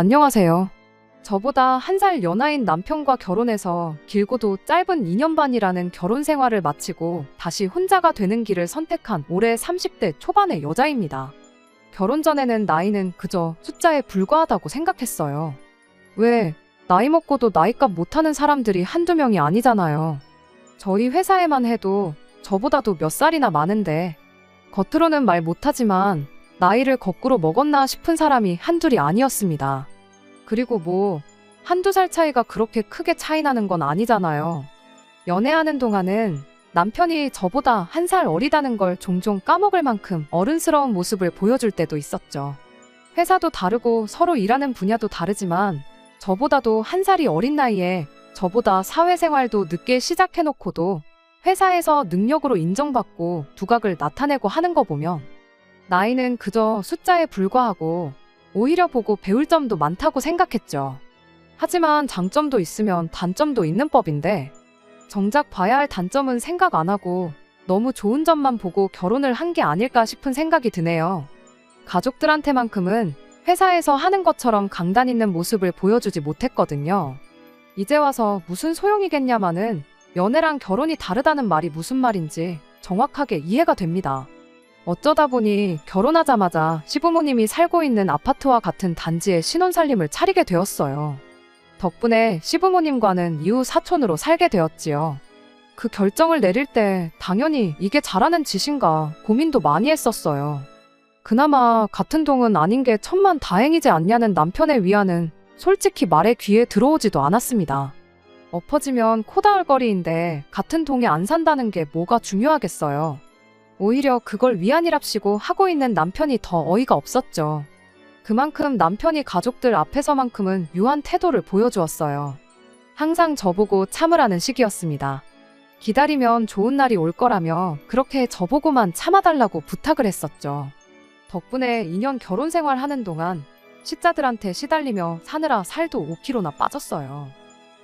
안녕하세요. 저보다 한 살 연하인 남편과 결혼해서 길고도 짧은 2년 반이라는 결혼 생활을 마치고 다시 혼자가 되는 길을 선택한 올해 30대 초반의 여자입니다. 결혼 전에는 나이는 그저 숫자에 불과하다고 생각했어요. 왜, 나이 먹고도 나이값 못하는 사람들이 한두 명이 아니잖아요. 저희 회사에만 해도 저보다도 몇 살이나 많은데 겉으로는 말 못하지만 나이를 거꾸로 먹었나 싶은 사람이 한둘이 아니었습니다. 그리고 뭐 한두 살 차이가 그렇게 크게 차이 나는 건 아니잖아요. 연애하는 동안은 남편이 저보다 한 살 어리다는 걸 종종 까먹을 만큼 어른스러운 모습을 보여줄 때도 있었죠. 회사도 다르고 서로 일하는 분야도 다르지만 저보다도 한 살이 어린 나이에 저보다 사회생활도 늦게 시작해놓고도 회사에서 능력으로 인정받고 두각을 나타내고 하는 거 보면 나이는 그저 숫자에 불과하고 오히려 보고 배울 점도 많다고 생각했죠. 하지만 장점도 있으면 단점도 있는 법인데 정작 봐야 할 단점은 생각 안 하고 너무 좋은 점만 보고 결혼을 한 게 아닐까 싶은 생각이 드네요. 가족들한테만큼은 회사에서 하는 것처럼 강단 있는 모습을 보여주지 못했거든요. 이제 와서 무슨 소용이겠냐마는 연애랑 결혼이 다르다는 말이 무슨 말인지 정확하게 이해가 됩니다. 어쩌다 보니 결혼하자마자 시부모님이 살고 있는 아파트와 같은 단지에 신혼살림을 차리게 되었어요. 덕분에 시부모님과는 이후 사촌으로 살게 되었지요. 그 결정을 내릴 때 당연히 이게 잘하는 짓인가 고민도 많이 했었어요. 그나마 같은 동은 아닌 게 천만다행이지 않냐는 남편의 위안은 솔직히 말에 귀에 들어오지도 않았습니다. 엎어지면 코 닿을 거리인데 같은 동에 안 산다는 게 뭐가 중요하겠어요. 오히려 그걸 위안이랍시고 하고 있는 남편이 더 어이가 없었죠. 그만큼 남편이 가족들 앞에서만큼은 유한 태도를 보여주었어요. 항상 저보고 참으라는 식이었습니다. 기다리면 좋은 날이 올 거라며 그렇게 저보고만 참아달라고 부탁을 했었죠. 덕분에 2년 결혼 생활하는 동안 시자들한테 시달리며 사느라 살도 5kg나 빠졌어요.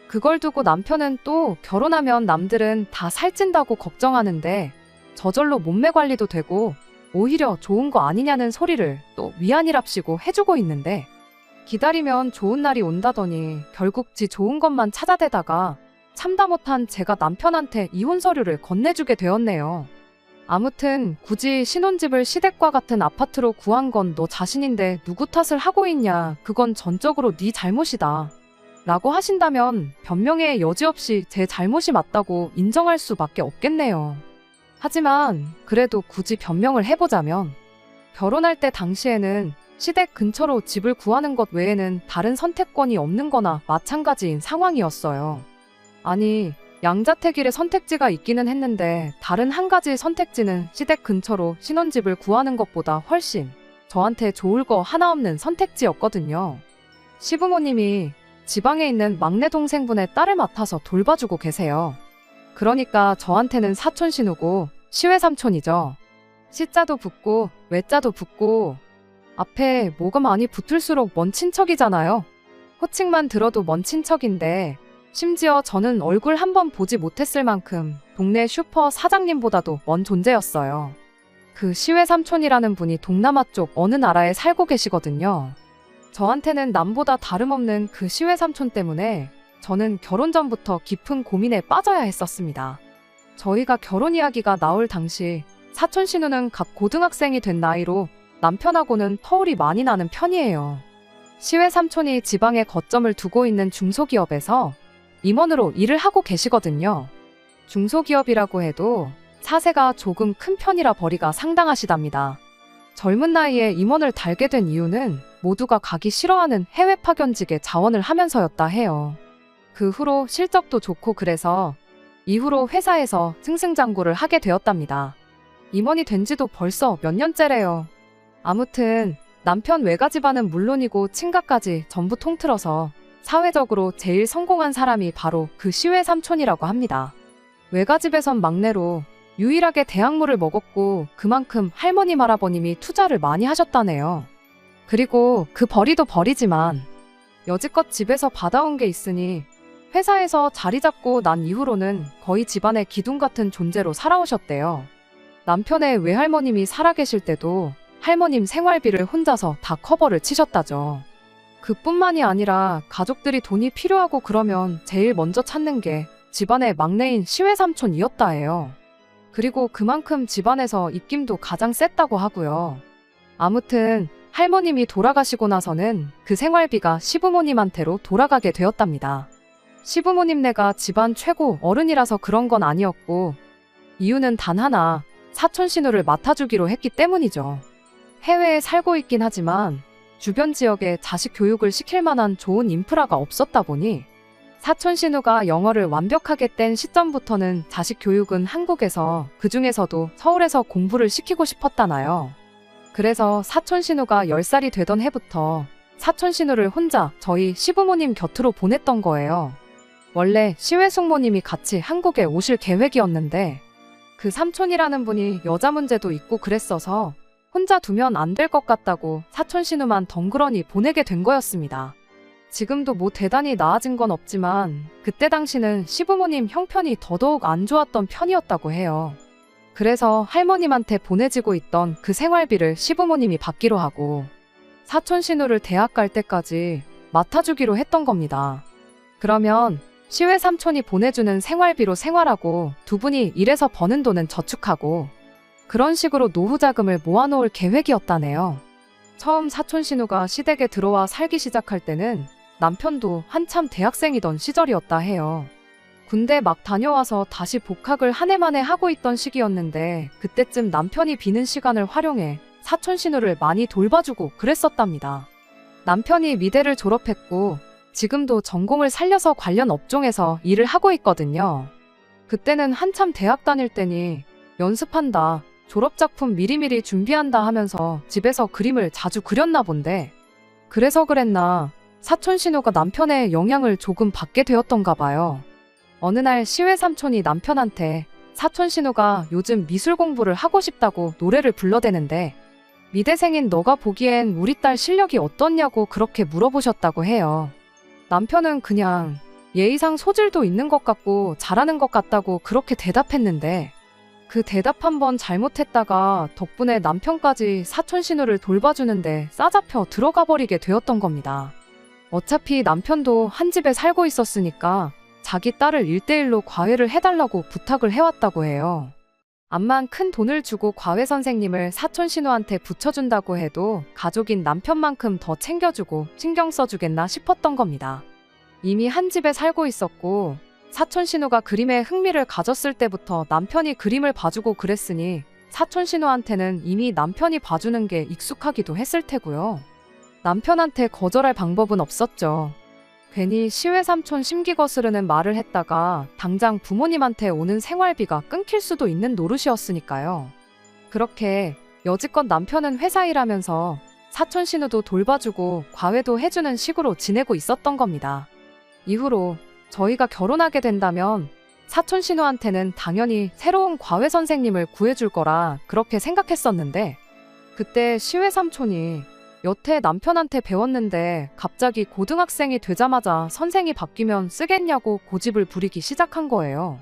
그걸 두고 남편은 또 결혼하면 남들은 다 살찐다고 걱정하는데 저절로 몸매 관리도 되고 오히려 좋은 거 아니냐는 소리를 또 위안이랍시고 해주고 있는데 기다리면 좋은 날이 온다더니 결국 지 좋은 것만 찾아대다가 참다 못한 제가 남편한테 이혼 서류를 건네주게 되었네요. 아무튼 굳이 신혼집을 시댁과 같은 아파트로 구한 건 너 자신인데 누구 탓을 하고 있냐, 그건 전적으로 네 잘못이다 라고 하신다면 변명의 여지 없이 제 잘못이 맞다고 인정할 수밖에 없겠네요. 하지만 그래도 굳이 변명을 해보자면 결혼할 때 당시에는 시댁 근처로 집을 구하는 것 외에는 다른 선택권이 없는 거나 마찬가지인 상황이었어요. 아니, 양자택일의 선택지가 있기는 했는데 다른 한 가지 선택지는 시댁 근처로 신혼집을 구하는 것보다 훨씬 저한테 좋을 거 하나 없는 선택지였거든요. 시부모님이 지방에 있는 막내 동생분의 딸을 맡아서 돌봐주고 계세요. 그러니까 저한테는 사촌 신우고 시외삼촌이죠. 시자도 붙고 외자도 붙고 앞에 뭐가 많이 붙을수록 먼 친척이잖아요. 호칭만 들어도 먼 친척인데 심지어 저는 얼굴 한 번 보지 못했을 만큼 동네 슈퍼 사장님보다도 먼 존재였어요. 그 시외삼촌이라는 분이 동남아 쪽 어느 나라에 살고 계시거든요. 저한테는 남보다 다름없는 그 시외삼촌 때문에 저는 결혼 전부터 깊은 고민에 빠져야 했었습니다. 저희가 결혼 이야기가 나올 당시 사촌 신우는 갓 고등학생이 된 나이로 남편하고는 터울이 많이 나는 편이에요. 시외삼촌이 지방에 거점을 두고 있는 중소기업에서 임원으로 일을 하고 계시거든요. 중소기업이라고 해도 사세가 조금 큰 편이라 벌이가 상당하시답니다. 젊은 나이에 임원을 달게 된 이유는 모두가 가기 싫어하는 해외 파견직에 자원을 하면서였다 해요. 그 후로 실적도 좋고 그래서 이후로 회사에서 승승장구를 하게 되었답니다. 임원이 된 지도 벌써 몇 년째래요. 아무튼 남편 외가 집안은 물론이고 친가까지 전부 통틀어서 사회적으로 제일 성공한 사람이 바로 그 시외 삼촌이라고 합니다. 외가 집에선 막내로 유일하게 대학물을 먹었고 그만큼 할머니 할아버님이 투자를 많이 하셨다네요. 그리고 그 벌이도 벌이지만 여지껏 집에서 받아온 게 있으니 회사에서 자리 잡고 난 이후로는 거의 집안의 기둥 같은 존재로 살아오셨대요. 남편의 외할머님이 살아계실 때도 할머님 생활비를 혼자서 다 커버를 치셨다죠. 그뿐만이 아니라 가족들이 돈이 필요하고 그러면 제일 먼저 찾는 게 집안의 막내인 시외삼촌이었다 해요. 그리고 그만큼 집안에서 입김도 가장 셌다고 하고요. 아무튼 할머님이 돌아가시고 나서는 그 생활비가 시부모님한테로 돌아가게 되었답니다. 시부모님네가 집안 최고 어른이라서 그런 건 아니었고 이유는 단 하나, 사촌 신우를 맡아주기로 했기 때문이죠. 해외에 살고 있긴 하지만 주변 지역에 자식 교육을 시킬 만한 좋은 인프라가 없었다 보니 사촌 신우가 영어를 완벽하게 뗀 시점부터는 자식 교육은 한국에서, 그중에서도 서울에서 공부를 시키고 싶었다나요. 그래서 사촌 신우가 10살이 되던 해부터 사촌 신우를 혼자 저희 시부모님 곁으로 보냈던 거예요. 원래 시외숙모님이 같이 한국에 오실 계획이었는데 그 삼촌이라는 분이 여자 문제도 있고 그랬어서 혼자 두면 안 될 것 같다고 사촌 신우만 덩그러니 보내게 된 거였습니다. 지금도 뭐 대단히 나아진 건 없지만 그때 당시는 시부모님 형편이 더더욱 안 좋았던 편이었다고 해요. 그래서 할머님한테 보내지고 있던 그 생활비를 시부모님이 받기로 하고 사촌 신우를 대학 갈 때까지 맡아주기로 했던 겁니다. 그러면 시외 삼촌이 보내주는 생활비로 생활하고 두 분이 일해서 버는 돈은 저축하고 그런 식으로 노후 자금을 모아놓을 계획이었다네요. 처음 사촌 신우가 시댁에 들어와 살기 시작할 때는 남편도 한참 대학생이던 시절이었다 해요. 군대 막 다녀와서 다시 복학을 한 해 만에 하고 있던 시기였는데 그때쯤 남편이 비는 시간을 활용해 사촌 신우를 많이 돌봐주고 그랬었답니다. 남편이 미대를 졸업했고 지금도 전공을 살려서 관련 업종에서 일을 하고 있거든요. 그때는 한참 대학 다닐 때니 연습한다, 졸업작품 미리미리 준비한다 하면서 집에서 그림을 자주 그렸나 본데 그래서 그랬나 사촌 신우가 남편의 영향을 조금 받게 되었던가 봐요. 어느 날 시외 삼촌이 남편한테 사촌 신우가 요즘 미술 공부를 하고 싶다고 노래를 불러대는데 미대생인 너가 보기엔 우리 딸 실력이 어떻냐고 그렇게 물어보셨다고 해요. 남편은 그냥 예의상 소질도 있는 것 같고 잘하는 것 같다고 그렇게 대답했는데 그 대답 한번 잘못했다가 덕분에 남편까지 사촌 신우를 돌봐주는데 싸잡혀 들어가 버리게 되었던 겁니다. 어차피 남편도 한 집에 살고 있었으니까 자기 딸을 1대1로 과외를 해달라고 부탁을 해왔다고 해요. 암만 큰 돈을 주고 과외 선생님을 사촌 신우한테 붙여준다고 해도 가족인 남편만큼 더 챙겨주고 신경 써주겠나 싶었던 겁니다. 이미 한 집에 살고 있었고 사촌 신우가 그림에 흥미를 가졌을 때부터 남편이 그림을 봐주고 그랬으니 사촌 신우한테는 이미 남편이 봐주는 게 익숙하기도 했을 테고요. 남편한테 거절할 방법은 없었죠. 괜히 시외 삼촌 심기 거스르는 말을 했다가 당장 부모님한테 오는 생활비가 끊길 수도 있는 노릇이었으니까요. 그렇게 여지껏 남편은 회사 일하면서 사촌 신우도 돌봐주고 과외도 해주는 식으로 지내고 있었던 겁니다. 이후로 저희가 결혼하게 된다면 사촌 신우한테는 당연히 새로운 과외 선생님을 구해줄 거라 그렇게 생각했었는데 그때 시외 삼촌이 여태 남편한테 배웠는데 갑자기 고등학생이 되자마자 선생이 바뀌면 쓰겠냐고 고집을 부리기 시작한 거예요.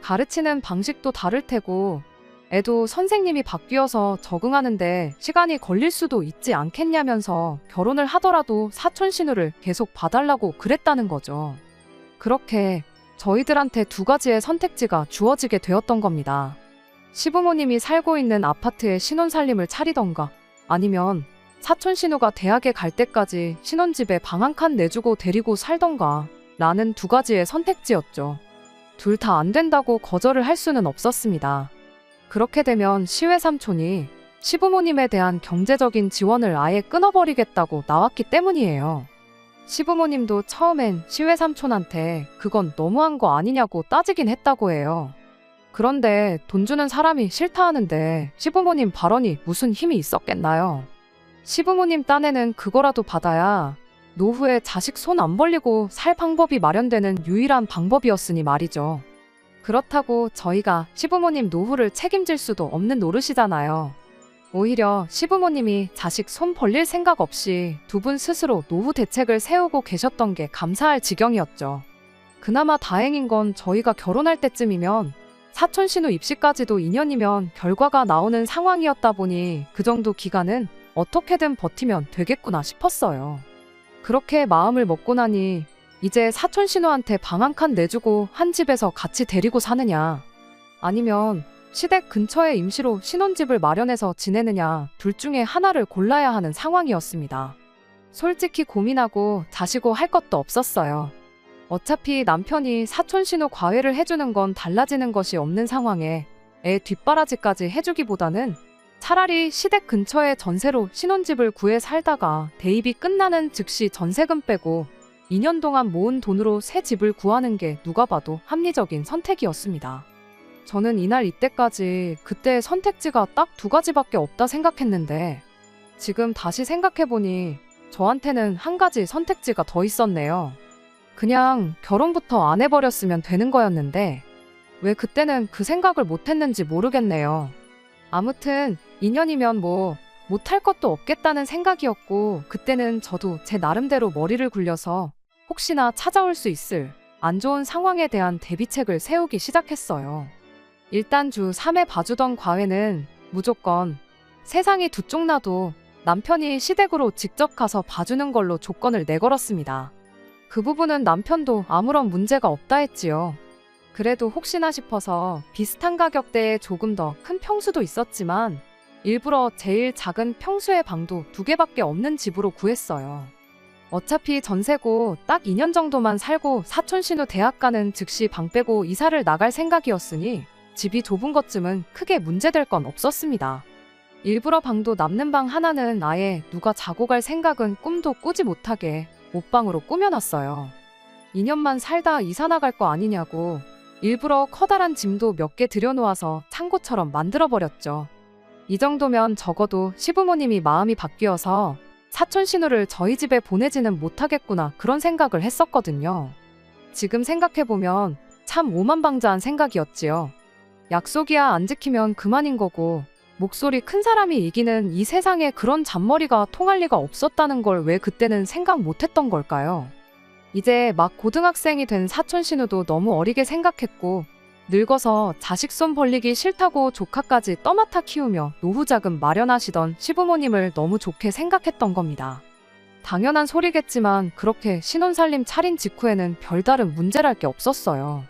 가르치는 방식도 다를 테고 애도 선생님이 바뀌어서 적응하는데 시간이 걸릴 수도 있지 않겠냐면서 결혼을 하더라도 사촌 신우를 계속 봐달라고 그랬다는 거죠. 그렇게 저희들한테 두 가지의 선택지가 주어지게 되었던 겁니다. 시부모님이 살고 있는 아파트에 신혼살림을 차리던가 아니면 사촌 신우가 대학에 갈 때까지 신혼집에 방 한 칸 내주고 데리고 살던가 라는 두 가지의 선택지였죠. 둘 다 안 된다고 거절을 할 수는 없었습니다. 그렇게 되면 시외 삼촌이 시부모님에 대한 경제적인 지원을 아예 끊어버리겠다고 나왔기 때문이에요. 시부모님도 처음엔 시외 삼촌한테 그건 너무한 거 아니냐고 따지긴 했다고 해요. 그런데 돈 주는 사람이 싫다 하는데 시부모님 발언이 무슨 힘이 있었겠나요? 시부모님 딴에는 그거라도 받아야 노후에 자식 손 안 벌리고 살 방법이 마련되는 유일한 방법이었으니 말이죠. 그렇다고 저희가 시부모님 노후를 책임질 수도 없는 노릇이잖아요. 오히려 시부모님이 자식 손 벌릴 생각 없이 두 분 스스로 노후 대책을 세우고 계셨던 게 감사할 지경이었죠. 그나마 다행인 건 저희가 결혼할 때쯤이면 사촌 신우 입시까지도 2년이면 결과가 나오는 상황이었다 보니 그 정도 기간은 어떻게든 버티면 되겠구나 싶었어요. 그렇게 마음을 먹고 나니 이제 사촌 신우한테 방 한 칸 내주고 한 집에서 같이 데리고 사느냐, 아니면 시댁 근처에 임시로 신혼집을 마련해서 지내느냐, 둘 중에 하나를 골라야 하는 상황이었습니다. 솔직히 고민하고 자시고 할 것도 없었어요. 어차피 남편이 사촌 신우 과외를 해주는 건 달라지는 것이 없는 상황에 애 뒷바라지까지 해주기보다는 차라리 시댁 근처에 전세로 신혼집을 구해 살다가 대입이 끝나는 즉시 전세금 빼고 2년 동안 모은 돈으로 새 집을 구하는 게 누가 봐도 합리적인 선택이었습니다. 저는 이날 이때까지 그때의 선택지가 딱 두 가지밖에 없다 생각했는데 지금 다시 생각해보니 저한테는 한 가지 선택지가 더 있었네요. 그냥 결혼부터 안 해버렸으면 되는 거였는데 왜 그때는 그 생각을 못했는지 모르겠네요. 아무튼 2년이면 뭐 못할 것도 없겠다는 생각이었고, 그때는 저도 제 나름대로 머리를 굴려서 혹시나 찾아올 수 있을 안 좋은 상황에 대한 대비책을 세우기 시작했어요. 일단 주 3회 봐주던 과외는 무조건 세상이 두 쪽 나도 남편이 시댁으로 직접 가서 봐주는 걸로 조건을 내걸었습니다. 그 부분은 남편도 아무런 문제가 없다 했지요. 그래도 혹시나 싶어서 비슷한 가격대에 조금 더 큰 평수도 있었지만 일부러 제일 작은 평수의 방도 2개밖에 없는 집으로 구했어요. 어차피 전세고 딱 2년 정도만 살고 사촌 신우 대학 가는 즉시 방 빼고 이사를 나갈 생각이었으니 집이 좁은 것쯤은 크게 문제될 건 없었습니다. 일부러 방도 남는 방 하나는 아예 누가 자고 갈 생각은 꿈도 꾸지 못하게 옷방으로 꾸며놨어요. 2년만 살다 이사 나갈 거 아니냐고 일부러 커다란 짐도 몇 개 들여놓아서 창고처럼 만들어버렸죠. 이 정도면 적어도 시부모님이 마음이 바뀌어서 사촌 신우를 저희 집에 보내지는 못하겠구나, 그런 생각을 했었거든요. 지금 생각해보면 참 오만방자한 생각이었지요. 약속이야 안 지키면 그만인 거고 목소리 큰 사람이 이기는 이 세상에 그런 잔머리가 통할 리가 없었다는 걸 왜 그때는 생각 못했던 걸까요? 이제 막 고등학생이 된 사촌 신우도 너무 어리게 생각했고, 늙어서 자식 손 벌리기 싫다고 조카까지 떠맡아 키우며 노후 자금 마련하시던 시부모님을 너무 좋게 생각했던 겁니다. 당연한 소리겠지만 그렇게 신혼살림 차린 직후에는 별다른 문제랄 게 없었어요.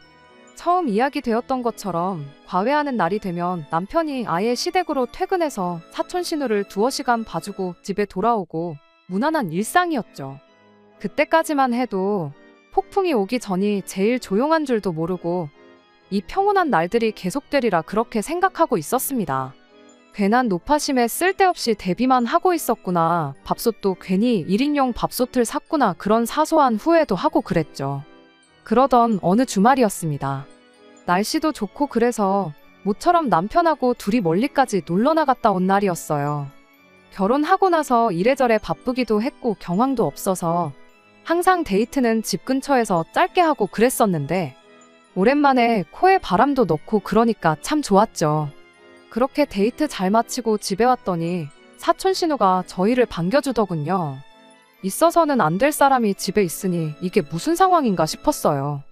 처음 이야기되었던 것처럼 과외하는 날이 되면 남편이 아예 시댁으로 퇴근해서 사촌 신우를 두어 시간 봐주고 집에 돌아오고 무난한 일상이었죠. 그때까지만 해도 폭풍이 오기 전이 제일 조용한 줄도 모르고 이 평온한 날들이 계속되리라 그렇게 생각하고 있었습니다. 괜한 노파심에 쓸데없이 대비만 하고 있었구나, 밥솥도 괜히 1인용 밥솥을 샀구나, 그런 사소한 후회도 하고 그랬죠. 그러던 어느 주말이었습니다. 날씨도 좋고 그래서 모처럼 남편하고 둘이 멀리까지 놀러 나갔다 온 날이었어요. 결혼하고 나서 이래저래 바쁘기도 했고 경황도 없어서 항상 데이트는 집 근처에서 짧게 하고 그랬었는데 오랜만에 코에 바람도 넣고 그러니까 참 좋았죠. 그렇게 데이트 잘 마치고 집에 왔더니 사촌 신우가 저희를 반겨주더군요. 있어서는 안 될 사람이 집에 있으니 이게 무슨 상황인가 싶었어요.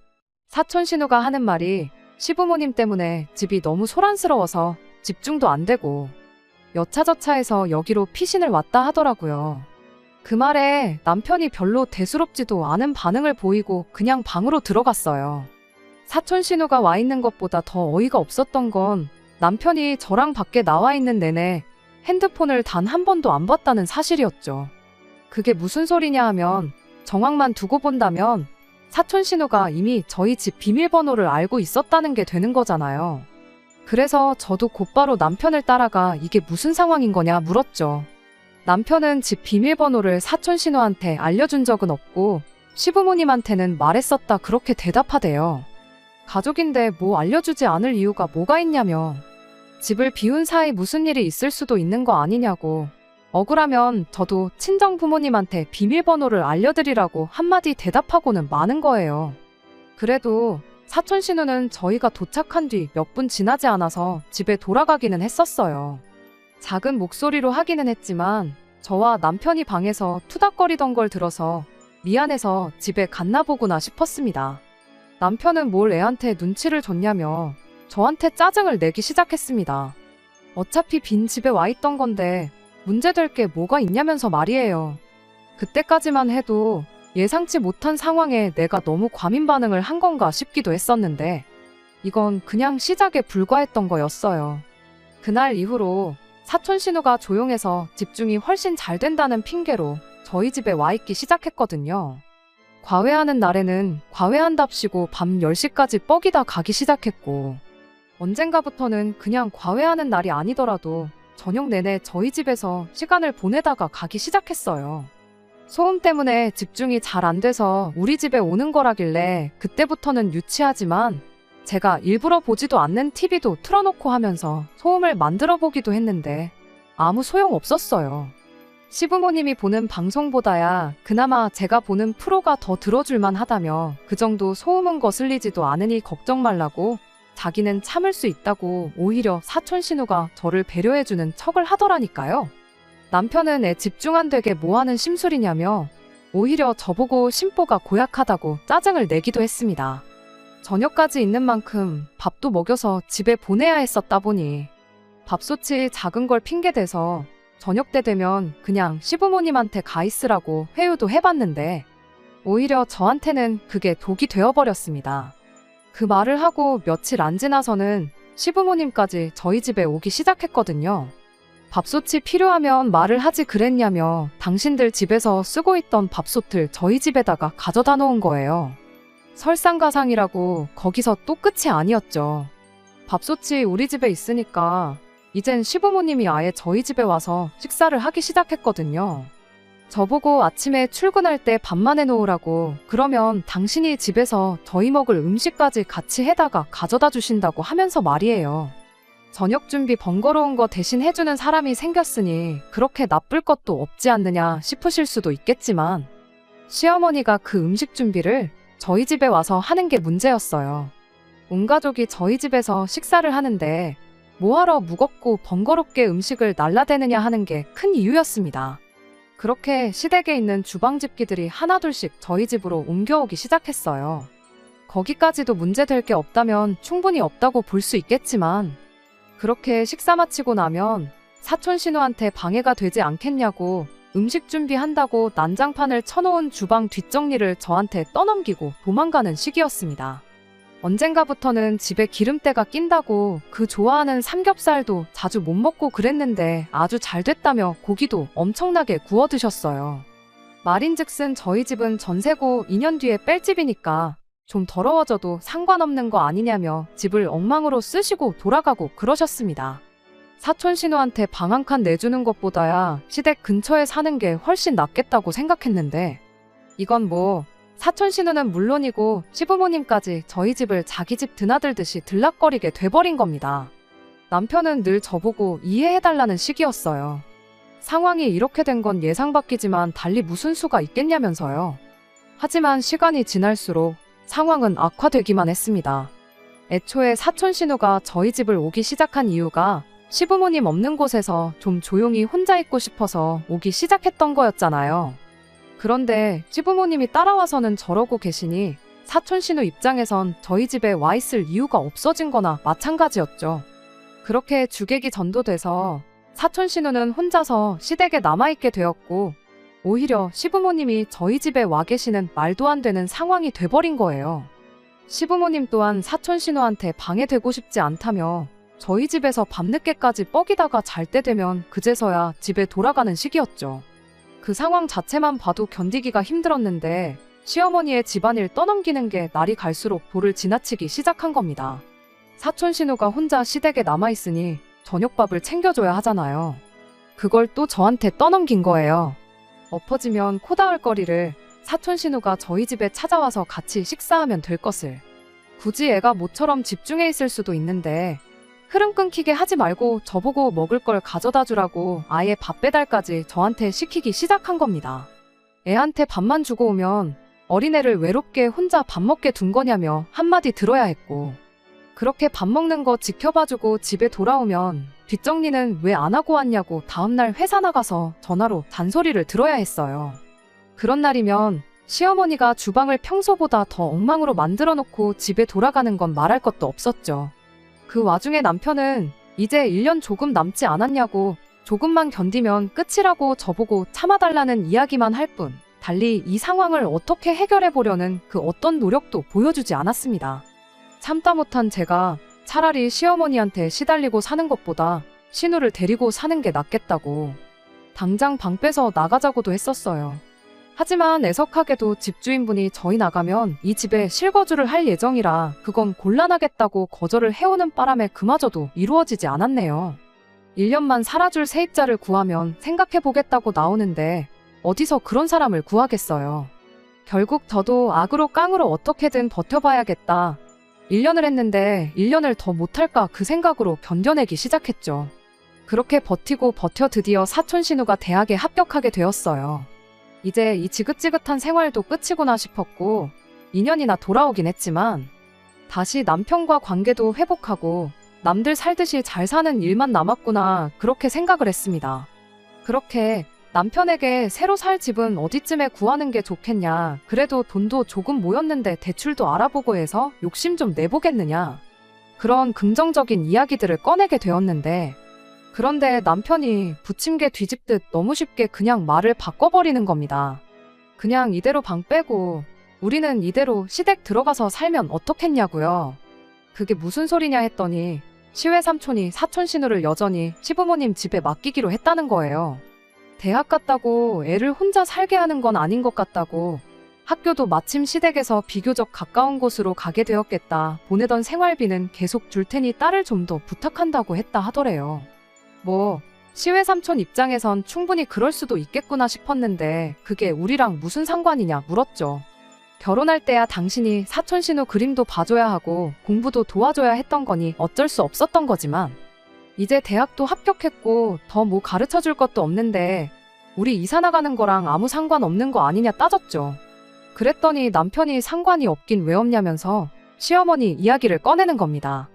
사촌 신우가 하는 말이 시부모님 때문에 집이 너무 소란스러워서 집중도 안 되고 여차저차해서 여기로 피신을 왔다 하더라고요. 그 말에 남편이 별로 대수롭지도 않은 반응을 보이고 그냥 방으로 들어갔어요. 사촌 신우가 와 있는 것보다 더 어이가 없었던 건 남편이 저랑 밖에 나와 있는 내내 핸드폰을 단 한 번도 안 봤다는 사실이었죠. 그게 무슨 소리냐 하면 정황만 두고 본다면 사촌 신우가 이미 저희 집 비밀번호를 알고 있었다는 게 되는 거잖아요. 그래서 저도 곧바로 남편을 따라가 이게 무슨 상황인 거냐 물었죠. 남편은 집 비밀번호를 사촌 신우한테 알려준 적은 없고 시부모님한테는 말했었다 그렇게 대답하대요. 가족인데 뭐 알려주지 않을 이유가 뭐가 있냐며, 집을 비운 사이 무슨 일이 있을 수도 있는 거 아니냐고, 억울하면 저도 친정 부모님한테 비밀번호를 알려드리라고 한마디 대답하고는 마는 거예요. 그래도 사촌 신우는 저희가 도착한 뒤 몇 분 지나지 않아서 집에 돌아가기는 했었어요. 작은 목소리로 하기는 했지만 저와 남편이 방에서 투닥거리던 걸 들어서 미안해서 집에 갔나 보구나 싶었습니다. 남편은 뭘 애한테 눈치를 줬냐며 저한테 짜증을 내기 시작했습니다. 어차피 빈 집에 와 있던 건데 문제될 게 뭐가 있냐면서 말이에요. 그때까지만 해도 예상치 못한 상황에 내가 너무 과민 반응을 한 건가 싶기도 했었는데 이건 그냥 시작에 불과했던 거였어요. 그날 이후로 사촌 신우가 조용해서 집중이 훨씬 잘 된다는 핑계로 저희 집에 와 있기 시작했거든요. 과외하는 날에는 과외한답시고 밤 10시까지 뻐기다 가기 시작했고 언젠가부터는 그냥 과외하는 날이 아니더라도 저녁 내내 저희 집에서 시간을 보내다가 가기 시작했어요. 소음 때문에 집중이 잘 안 돼서 우리 집에 오는 거라길래 그때부터는 유치하지만 제가 일부러 보지도 않는 TV도 틀어놓고 하면서 소음을 만들어 보기도 했는데 아무 소용 없었어요. 시부모님이 보는 방송보다야 그나마 제가 보는 프로가 더 들어줄만 하다며 그 정도 소음은 거슬리지도 않으니 걱정 말라고 자기는 참을 수 있다고 오히려 사촌 신우가 저를 배려해주는 척을 하더라니까요. 남편은 애 집중 안 되게 뭐하는 심술이냐며 오히려 저보고 심보가 고약하다고 짜증을 내기도 했습니다. 저녁까지 있는 만큼 밥도 먹여서 집에 보내야 했었다 보니 밥솥이 작은 걸 핑계대서 저녁 때 되면 그냥 시부모님한테 가 있으라고 회유도 해봤는데 오히려 저한테는 그게 독이 되어버렸습니다. 그 말을 하고 며칠 안 지나서는 시부모님까지 저희 집에 오기 시작했거든요. 밥솥이 필요하면 말을 하지 그랬냐며 당신들 집에서 쓰고 있던 밥솥을 저희 집에다가 가져다 놓은 거예요. 설상가상이라고 거기서 또 끝이 아니었죠. 밥솥이 우리 집에 있으니까 이젠 시부모님이 아예 저희 집에 와서 식사를 하기 시작했거든요. 저보고 아침에 출근할 때 밥만 해놓으라고 그러면 당신이 집에서 저희 먹을 음식까지 같이 해다가 가져다 주신다고 하면서 말이에요. 저녁 준비 번거로운 거 대신 해주는 사람이 생겼으니 그렇게 나쁠 것도 없지 않느냐 싶으실 수도 있겠지만 시어머니가 그 음식 준비를 저희 집에 와서 하는 게 문제였어요. 온 가족이 저희 집에서 식사를 하는데 뭐하러 무겁고 번거롭게 음식을 날라대느냐 하는 게 큰 이유였습니다. 그렇게 시댁에 있는 주방 집기들이 하나둘씩 저희 집으로 옮겨오기 시작했어요. 거기까지도 문제될 게 없다면 충분히 없다고 볼 수 있겠지만 그렇게 식사 마치고 나면 사촌 신우한테 방해가 되지 않겠냐고 음식 준비한다고 난장판을 쳐놓은 주방 뒷정리를 저한테 떠넘기고 도망가는 시기였습니다. 언젠가부터는 집에 기름때가 낀다고 그 좋아하는 삼겹살도 자주 못 먹고 그랬는데 아주 잘 됐다며 고기도 엄청나게 구워 드셨어요. 말인즉슨 저희 집은 전세고 2년 뒤에 뺄 집이니까 좀 더러워져도 상관없는 거 아니냐며 집을 엉망으로 쓰시고 돌아가고 그러셨습니다. 사촌 신우한테 방 한 칸 내주는 것보다야 시댁 근처에 사는 게 훨씬 낫겠다고 생각했는데 이건 뭐 사촌 신우는 물론이고 시부모님까지 저희 집을 자기 집 드나들듯이 들락거리게 돼버린 겁니다. 남편은 늘 저보고 이해해달라는 식이었어요. 상황이 이렇게 된 건 예상 밖이지만 달리 무슨 수가 있겠냐면서요. 하지만 시간이 지날수록 상황은 악화되기만 했습니다. 애초에 사촌 신우가 저희 집을 오기 시작한 이유가 시부모님 없는 곳에서 좀 조용히 혼자 있고 싶어서 오기 시작했던 거였잖아요. 그런데 시부모님이 따라와서는 저러고 계시니 사촌 신우 입장에선 저희 집에 와 있을 이유가 없어진 거나 마찬가지였죠. 그렇게 주객이 전도돼서 사촌 신우는 혼자서 시댁에 남아있게 되었고 오히려 시부모님이 저희 집에 와 계시는 말도 안 되는 상황이 돼버린 거예요. 시부모님 또한 사촌 신우한테 방해되고 싶지 않다며 저희 집에서 밤늦게까지 뻐기다가 잘 때 되면 그제서야 집에 돌아가는 시기였죠. 그 상황 자체만 봐도 견디기가 힘들었는데 시어머니의 집안일 떠넘기는 게 날이 갈수록 도를 지나치기 시작한 겁니다. 사촌 신우가 혼자 시댁에 남아있으니 저녁밥을 챙겨줘야 하잖아요. 그걸 또 저한테 떠넘긴 거예요. 엎어지면 코 닿을 거리를 사촌 신우가 저희 집에 찾아와서 같이 식사하면 될 것을. 굳이 애가 모처럼 집중해 있을 수도 있는데 흐름 끊기게 하지 말고 저보고 먹을 걸 가져다 주라고 아예 밥 배달까지 저한테 시키기 시작한 겁니다. 애한테 밥만 주고 오면 어린애를 외롭게 혼자 밥 먹게 둔 거냐며 한마디 들어야 했고 그렇게 밥 먹는 거 지켜봐주고 집에 돌아오면 뒷정리는 왜 안 하고 왔냐고 다음날 회사 나가서 전화로 잔소리를 들어야 했어요. 그런 날이면 시어머니가 주방을 평소보다 더 엉망으로 만들어 놓고 집에 돌아가는 건 말할 것도 없었죠. 그 와중에 남편은 이제 1년 조금 남지 않았냐고 조금만 견디면 끝이라고 저보고 참아달라는 이야기만 할 뿐, 달리 이 상황을 어떻게 해결해 보려는 그 어떤 노력도 보여주지 않았습니다. 참다 못한 제가 차라리 시어머니한테 시달리고 사는 것보다 신우를 데리고 사는 게 낫겠다고 당장 방 빼서 나가자고도 했었어요. 하지만 애석하게도 집주인분이 저희 나가면 이 집에 실거주를 할 예정이라 그건 곤란하겠다고 거절을 해오는 바람에 그마저도 이루어지지 않았네요. 1년만 살아줄 세입자를 구하면 생각해보겠다고 나오는데 어디서 그런 사람을 구하겠어요. 결국 저도 악으로 깡으로 어떻게든 버텨봐야겠다. 1년을 했는데 1년을 더 못할까 그 생각으로 견뎌내기 시작했죠. 그렇게 버티고 버텨 드디어 사촌 신우가 대학에 합격하게 되었어요. 이제 이 지긋지긋한 생활도 끝이구나 싶었고 2년이나 돌아오긴 했지만 다시 남편과 관계도 회복하고 남들 살듯이 잘 사는 일만 남았구나 그렇게 생각을 했습니다. 그렇게 남편에게 새로 살 집은 어디쯤에 구하는 게 좋겠냐, 그래도 돈도 조금 모였는데 대출도 알아보고 해서 욕심 좀 내보겠느냐, 그런 긍정적인 이야기들을 꺼내게 되었는데 그런데 남편이 부침개 뒤집듯 너무 쉽게 그냥 말을 바꿔버리는 겁니다. 그냥 이대로 방 빼고 우리는 이대로 시댁 들어가서 살면 어떻겠냐고요. 그게 무슨 소리냐 했더니 시외 삼촌이 사촌 신우를 여전히 시부모님 집에 맡기기로 했다는 거예요. 대학 갔다고 애를 혼자 살게 하는 건 아닌 것 같다고, 학교도 마침 시댁에서 비교적 가까운 곳으로 가게 되었겠다, 보내던 생활비는 계속 줄 테니 딸을 좀 더 부탁한다고 했다 하더래요. 뭐 시외 삼촌 입장에선 충분히 그럴 수도 있겠구나 싶었는데 그게 우리랑 무슨 상관이냐 물었죠. 결혼할 때야 당신이 사촌 신우 그림도 봐줘야 하고 공부도 도와줘야 했던 거니 어쩔 수 없었던 거지만 이제 대학도 합격했고 더 뭐 가르쳐줄 것도 없는데 우리 이사 나가는 거랑 아무 상관없는 거 아니냐 따졌죠. 그랬더니 남편이 상관이 없긴 왜 없냐면서 시어머니 이야기를 꺼내는 겁니다.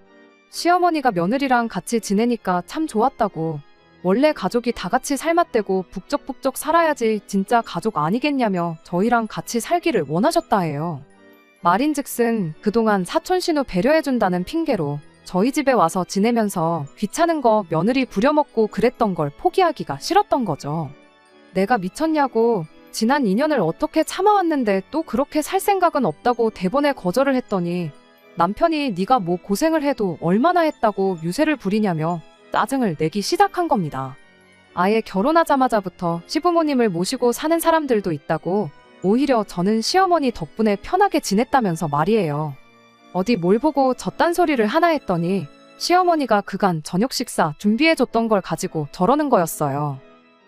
시어머니가 며느리랑 같이 지내니까 참 좋았다고, 원래 가족이 다 같이 살맛대고 북적북적 살아야지 진짜 가족 아니겠냐며 저희랑 같이 살기를 원하셨다 해요. 말인즉슨 그동안 사촌 신우 배려해준다는 핑계로 저희 집에 와서 지내면서 귀찮은 거 며느리 부려먹고 그랬던 걸 포기하기가 싫었던 거죠. 내가 미쳤냐고, 지난 2년을 어떻게 참아왔는데 또 그렇게 살 생각은 없다고 대번에 거절을 했더니 남편이 네가 뭐 고생을 해도 얼마나 했다고 유세를 부리냐며 짜증을 내기 시작한 겁니다. 아예 결혼하자마자부터 시부모님을 모시고 사는 사람들도 있다고, 오히려 저는 시어머니 덕분에 편하게 지냈다면서 말이에요. 어디 뭘 보고 저딴 소리를 하나 했더니 시어머니가 그간 저녁 식사 준비해줬던 걸 가지고 저러는 거였어요.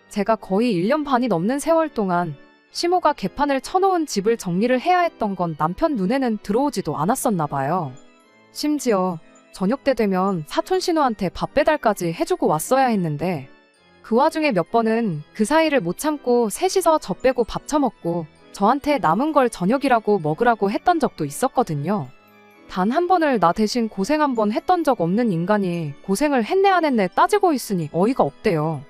제가 거의 1년 반이 넘는 세월 동안 시모가 개판을 쳐놓은 집을 정리를 해야 했던 건 남편 눈에는 들어오지도 않았었나 봐요. 심지어 저녁 때 되면 사촌 신우한테 밥 배달까지 해주고 왔어야 했는데 그 와중에 몇 번은 그 사이를 못 참고 셋이서 저 빼고 밥 처먹고 저한테 남은 걸 저녁이라고 먹으라고 했던 적도 있었거든요. 단 한 번을 나 대신 고생 한 번 했던 적 없는 인간이 고생을 했네 안 했네 따지고 있으니 어이가 없대요.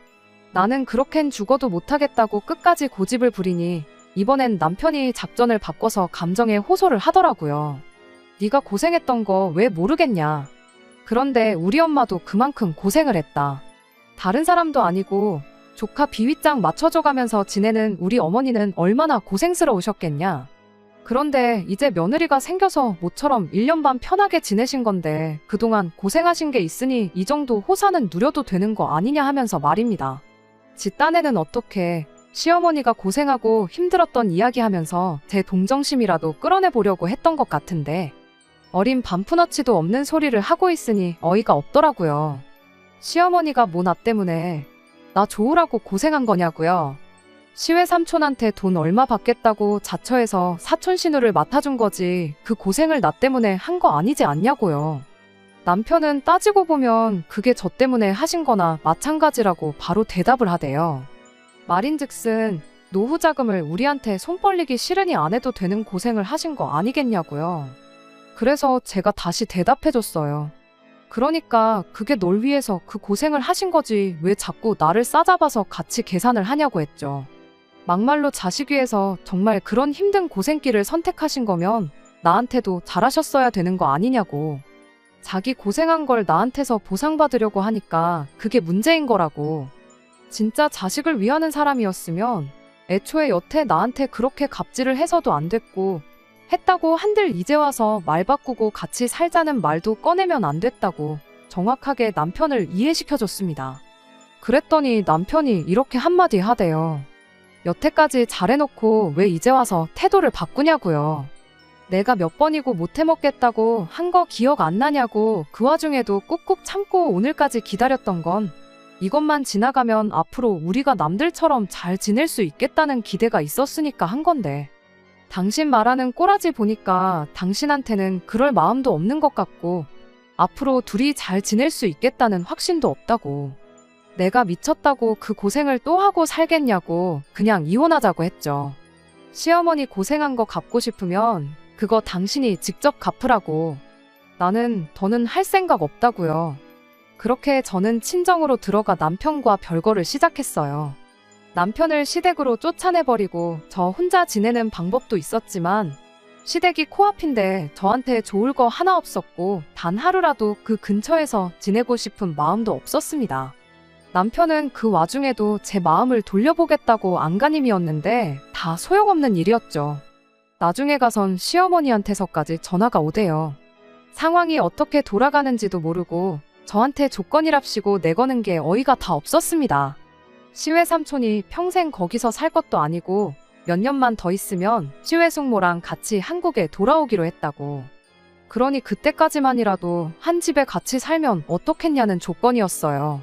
나는 그렇겐 죽어도 못하겠다고 끝까지 고집을 부리니 이번엔 남편이 작전을 바꿔서 감정에 호소를 하더라고요. 네가 고생했던 거 왜 모르겠냐. 그런데 우리 엄마도 그만큼 고생을 했다. 다른 사람도 아니고 조카 비위장 맞춰줘가면서 지내는 우리 어머니는 얼마나 고생스러우셨겠냐. 그런데 이제 며느리가 생겨서 모처럼 1년 반 편하게 지내신 건데 그동안 고생하신 게 있으니 이 정도 호사는 누려도 되는 거 아니냐 하면서 말입니다. 지 딴에는 어떻게 시어머니가 고생하고 힘들었던 이야기하면서 제 동정심이라도 끌어내보려고 했던 것 같은데 어린 반푼어치도 없는 소리를 하고 있으니 어이가 없더라고요. 시어머니가 뭐 나 때문에 나 좋으라고 고생한 거냐고요. 시외 삼촌한테 돈 얼마 받겠다고 자처해서 사촌 신우를 맡아준 거지 그 고생을 나 때문에 한 거 아니지 않냐고요. 남편은 따지고 보면 그게 저 때문에 하신 거나 마찬가지라고 바로 대답을 하대요. 말인즉슨 노후 자금을 우리한테 손 벌리기 싫으니 안 해도 되는 고생을 하신 거 아니겠냐고요. 그래서 제가 다시 대답해줬어요. 그러니까 그게 널 위해서 그 고생을 하신 거지 왜 자꾸 나를 싸잡아서 같이 계산을 하냐고 했죠. 막말로 자식 위해서 정말 그런 힘든 고생길을 선택하신 거면 나한테도 잘하셨어야 되는 거 아니냐고. 자기 고생한 걸 나한테서 보상받으려고 하니까 그게 문제인 거라고. 진짜 자식을 위하는 사람이었으면 애초에 여태 나한테 그렇게 갑질을 해서도 안 됐고, 했다고 한들 이제 와서 말 바꾸고 같이 살자는 말도 꺼내면 안 됐다고 정확하게 남편을 이해시켜줬습니다. 그랬더니 남편이 이렇게 한마디 하대요. 여태까지 잘해놓고 왜 이제 와서 태도를 바꾸냐고요. 내가 몇 번이고 못해먹겠다고 한 거 기억 안 나냐고. 그 와중에도 꾹꾹 참고 오늘까지 기다렸던 건 이것만 지나가면 앞으로 우리가 남들처럼 잘 지낼 수 있겠다는 기대가 있었으니까 한 건데, 당신 말하는 꼬라지 보니까 당신한테는 그럴 마음도 없는 것 같고 앞으로 둘이 잘 지낼 수 있겠다는 확신도 없다고. 내가 미쳤다고 그 고생을 또 하고 살겠냐고 그냥 이혼하자고 했죠. 시어머니 고생한 거 갚고 싶으면 그거 당신이 직접 갚으라고. 나는 더는 할 생각 없다고요. 그렇게 저는 친정으로 들어가 남편과 별거를 시작했어요. 남편을 시댁으로 쫓아내버리고 저 혼자 지내는 방법도 있었지만 시댁이 코앞인데 저한테 좋을 거 하나 없었고 단 하루라도 그 근처에서 지내고 싶은 마음도 없었습니다. 남편은 그 와중에도 제 마음을 돌려보겠다고 안간힘이었는데 다 소용없는 일이었죠. 나중에 가선 시어머니한테서까지 전화가 오대요. 상황이 어떻게 돌아가는지도 모르고 저한테 조건이랍시고 내거는 게 어이가 다 없었습니다. 시외삼촌이 평생 거기서 살 것도 아니고 몇 년만 더 있으면 시외숙모랑 같이 한국에 돌아오기로 했다고. 그러니 그때까지만이라도 한 집에 같이 살면 어떻겠냐는 조건이었어요.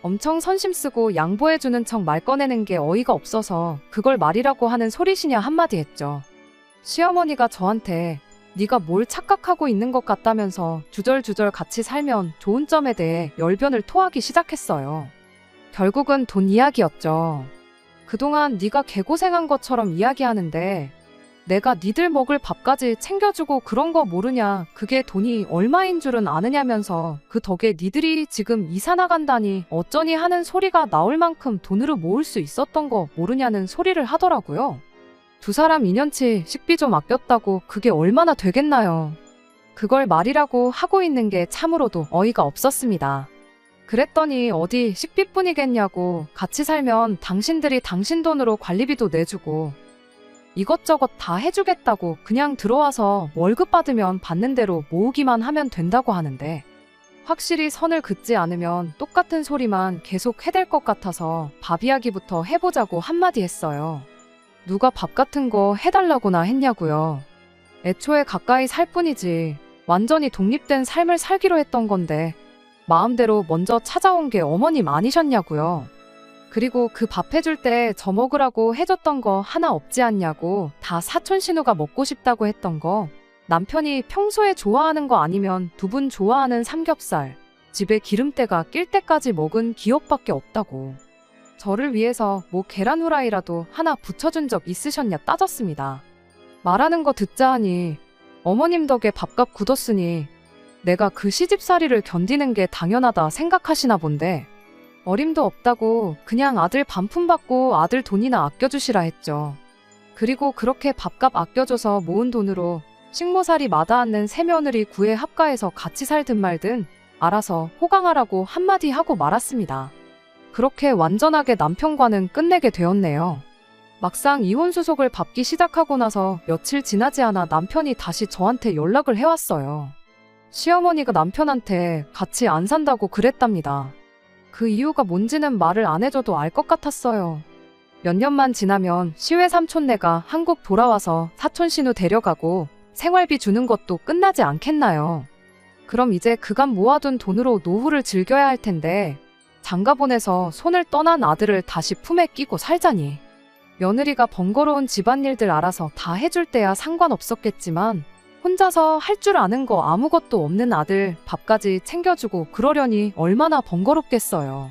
엄청 선심 쓰고 양보해주는 척 말 꺼내는 게 어이가 없어서 그걸 말이라고 하는 소리시냐 한마디 했죠. 시어머니가 저한테 네가 뭘 착각하고 있는 것 같다면서 주절주절 같이 살면 좋은 점에 대해 열변을 토하기 시작했어요. 결국은 돈 이야기였죠. 그동안 네가 개고생한 것처럼 이야기하는데 내가 니들 먹을 밥까지 챙겨주고 그런 거 모르냐. 그게 돈이 얼마인 줄은 아느냐면서 그 덕에 니들이 지금 이사 나간다니 어쩌니 하는 소리가 나올 만큼 돈으로 모을 수 있었던 거 모르냐는 소리를 하더라고요. 두 사람 2년치 식비 좀 아꼈다고 그게 얼마나 되겠나요. 그걸 말이라고 하고 있는 게 참으로도 어이가 없었습니다. 그랬더니 어디 식비뿐이겠냐고. 같이 살면 당신들이 당신 돈으로 관리비도 내주고 이것저것 다 해주겠다고 그냥 들어와서 월급 받으면 받는 대로 모으기만 하면 된다고 하는데 확실히 선을 긋지 않으면 똑같은 소리만 계속 해댈 것 같아서 밥 이야기부터 해보자고 한마디 했어요. 누가 밥 같은 거 해달라고나 했냐고요. 애초에 가까이 살 뿐이지 완전히 독립된 삶을 살기로 했던 건데 마음대로 먼저 찾아온 게 어머님 아니셨냐고요. 그리고 그 밥 해줄 때 저 먹으라고 해줬던 거 하나 없지 않냐고. 다 사촌 신우가 먹고 싶다고 했던 거, 남편이 평소에 좋아하는 거 아니면 두 분 좋아하는 삼겹살, 집에 기름때가 낄 때까지 먹은 기억밖에 없다고. 저를 위해서 뭐 계란 후라이라도 하나 붙여준 적 있으셨냐 따졌습니다. 말하는 거 듣자 하니 어머님 덕에 밥값 굳었으니 내가 그 시집살이를 견디는 게 당연하다 생각하시나 본데 어림도 없다고 그냥 아들 반품 받고 아들 돈이나 아껴주시라 했죠. 그리고 그렇게 밥값 아껴줘서 모은 돈으로 식모살이 마다않는 새며느리 구애 합가해서 같이 살든 말든 알아서 호강하라고 한마디 하고 말았습니다. 그렇게 완전하게 남편과는 끝내게 되었네요. 막상 이혼수속을 받기 시작하고 나서 며칠 지나지 않아 남편이 다시 저한테 연락을 해왔어요. 시어머니가 남편한테 같이 안 산다고 그랬답니다. 그 이유가 뭔지는 말을 안 해줘도 알 것 같았어요. 몇 년만 지나면 시외삼촌네가 한국 돌아와서 사촌신우 데려가고 생활비 주는 것도 끝나지 않겠나요? 그럼 이제 그간 모아둔 돈으로 노후를 즐겨야 할 텐데 장가 보내서 손을 떠난 아들을 다시 품에 끼고 살자니. 며느리가 번거로운 집안일들 알아서 다 해줄 때야 상관없었겠지만 혼자서 할 줄 아는 거 아무것도 없는 아들 밥까지 챙겨주고 그러려니 얼마나 번거롭겠어요.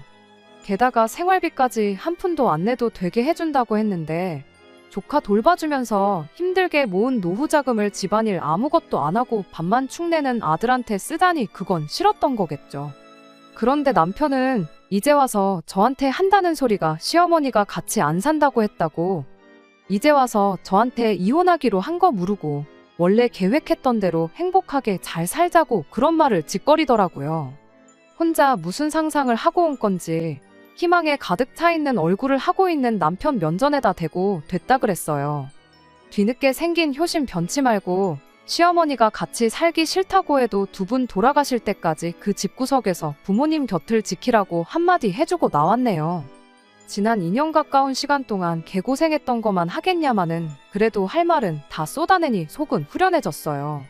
게다가 생활비까지 한 푼도 안 내도 되게 해준다고 했는데 조카 돌봐주면서 힘들게 모은 노후 자금을 집안일 아무것도 안 하고 밥만 축 내는 아들한테 쓰다니 그건 싫었던 거겠죠. 그런데 남편은 이제 와서 저한테 한다는 소리가 시어머니가 같이 안 산다고 했다고, 이제 와서 저한테 이혼하기로 한 거 모르고 원래 계획했던 대로 행복하게 잘 살자고 그런 말을 짓거리더라고요. 혼자 무슨 상상을 하고 온 건지 희망에 가득 차 있는 얼굴을 하고 있는 남편 면전에다 대고 됐다 그랬어요. 뒤늦게 생긴 효심 변치 말고 시어머니가 같이 살기 싫다고 해도 두 분 돌아가실 때까지 그 집구석에서 부모님 곁을 지키라고 한마디 해주고 나왔네요. 지난 2년 가까운 시간 동안 개고생했던 것만 하겠냐마는 그래도 할 말은 다 쏟아내니 속은 후련해졌어요.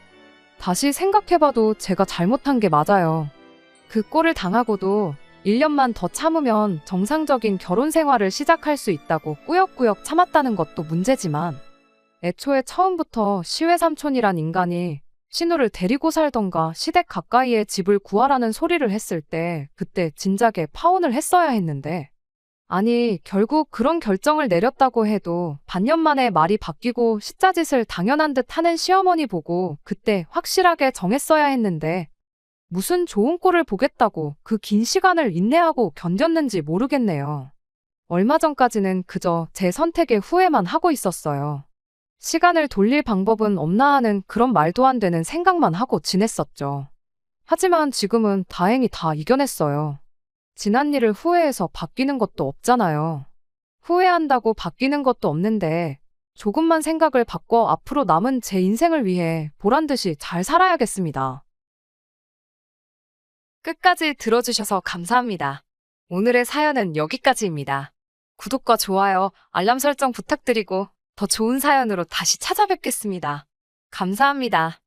다시 생각해봐도 제가 잘못한 게 맞아요. 그 꼴을 당하고도 1년만 더 참으면 정상적인 결혼 생활을 시작할 수 있다고 꾸역꾸역 참았다는 것도 문제지만 애초에 처음부터 시외삼촌이란 인간이 신우를 데리고 살던가 시댁 가까이에 집을 구하라는 소리를 했을 때 그때 진작에 파혼을 했어야 했는데 아니 결국 그런 결정을 내렸다고 해도 반년 만에 말이 바뀌고 시짜짓을 당연한 듯 하는 시어머니 보고 그때 확실하게 정했어야 했는데 무슨 좋은 꼴을 보겠다고 그 긴 시간을 인내하고 견뎠는지 모르겠네요. 얼마 전까지는 그저 제 선택에 후회만 하고 있었어요. 시간을 돌릴 방법은 없나 하는 그런 말도 안 되는 생각만 하고 지냈었죠. 하지만 지금은 다행히 다 이겨냈어요. 지난 일을 후회해서 바뀌는 것도 없잖아요. 후회한다고 바뀌는 것도 없는데 조금만 생각을 바꿔 앞으로 남은 제 인생을 위해 보란듯이 잘 살아야겠습니다. 끝까지 들어주셔서 감사합니다. 오늘의 사연은 여기까지입니다. 구독과 좋아요, 알람 설정 부탁드리고 더 좋은 사연으로 다시 찾아뵙겠습니다. 감사합니다.